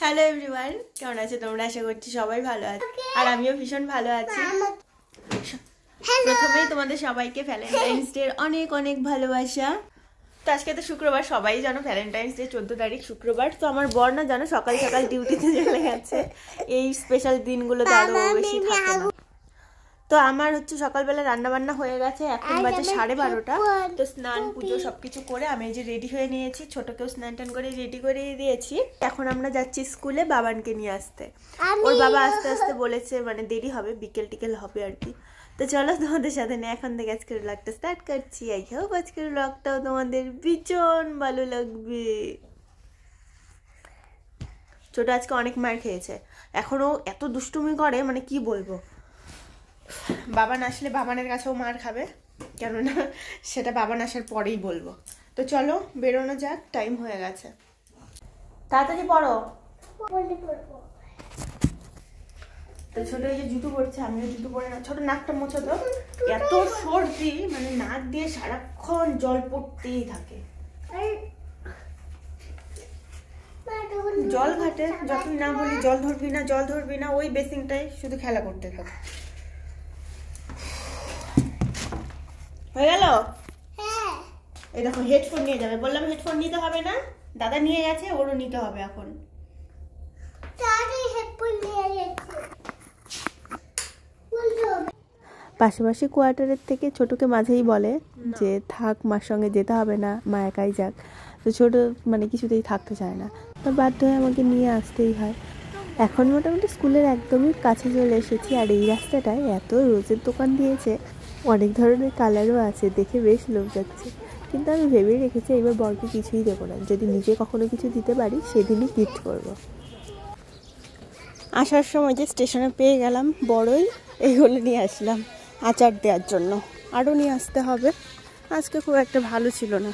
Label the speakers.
Speaker 1: Hello everyone, কেমন আছো তোমরা? আশা করছি সবাই ভালো আছে আর আমিও ভীষণ ভালো আছি। প্রথমেই তোমাদের সবাইকে ভ্যালেন্টাইন্স ডে অনেক অনেক ভালোবাসা। তো আজকে তো শুক্রবার, সবাই জানো ভ্যালেন্টাইন্স ডে 14 তারিখ শুক্রবার। তো আমার বর না জানো সকাল সকাল ডিউটিতে চলে গেছে। এই স্পেশাল দিনগুলোতে আরো বেশি থাকে না। তো আমার হচ্ছে সকালবেলা রান্না বান্না হয়ে গেছে, এখন বাজে 12:30। তো স্নান পুজো সবকিছু করে আমি এই যে রেডি হয়ে নিয়েছি, ছোটকেও স্নান টান করে রেডি করে দিয়েছি। এখন আমরা যাচ্ছি স্কুলে বাবানকে নিয়ে আসতে। ওর বাবা আস্তে আস্তে বলেছে, মানে দেরি হবে, বিকেল টিকেল হবে আর কি। তো চলো তোমাদের সাথে নিয়ে এখন থেকে আজকের ব্লগটা স্টার্ট করছি। আই হোপ আজকের ব্লগটাও তোমাদের ভীষণ ভালো লাগবে। ছোট আজকে অনেক মার খেয়েছে, এখনো এত দুষ্টুমি করে, মানে কি বলবো। বাবান আসলে বাবানের কাছেও মার খাবে, কেননা সেটা বাবান আসার পরেই বলবো। তো চলো বেরোনো যাক, টাইম হয়ে গেছে, তাড়াতাড়ি পড়ো। তো ছোট এই যে জুতো পরছে, আমিও জুতো পরে না। ছোট নাকটা মোছো তো, এত সর্দি, মানে নাক দিয়ে সারাক্ষণ জল পড়তেই থাকে। জল ঘাটে যখন না বলি জল ধরবি না জল ধরবি না, ওই বেসিংটাই শুধু খেলা করতে থাকে। হয়ে গেল? এই দেখো হেডফোন নিয়ে যাবে, বললাম হেডফোন নিতে হবে না, দাদা নিয়ে গেছে, ওরও নিতে হবে এখন। পাশাপাশি কোয়ার্টারের থেকে ছোটকে মাঝেই বলে যে থাক, মার সঙ্গে যেতে হবে না, মা একাই যাক। তো ছোট মানে কিছুতেই থাকতে চায় না, তো বাধ্য হয়ে আমাকে নিয়ে আসতেই হয়। এখন মোটামুটি স্কুলের একদমই কাছে চলে এসেছি, আর এই রাস্তাটায় এত রোজের দোকান দিয়েছে, অনেক ধরনের কালারও আছে, দেখে বেশ লোভ যাচ্ছে। কিন্তু আমি ভেবেই রেখেছি এবার বরকে কিছুই দেবো না, যদি নিজে কখনো কিছু দিতে পারি সেদিনই গিফট করব। আসার সময় যে স্টেশনে পেয়ে গেলাম বড়ই, এইগুলো নিয়ে আসলাম আচার দেওয়ার জন্য, আরও নিয়ে আসতে হবে। আজকে খুব একটা ভালো ছিল না।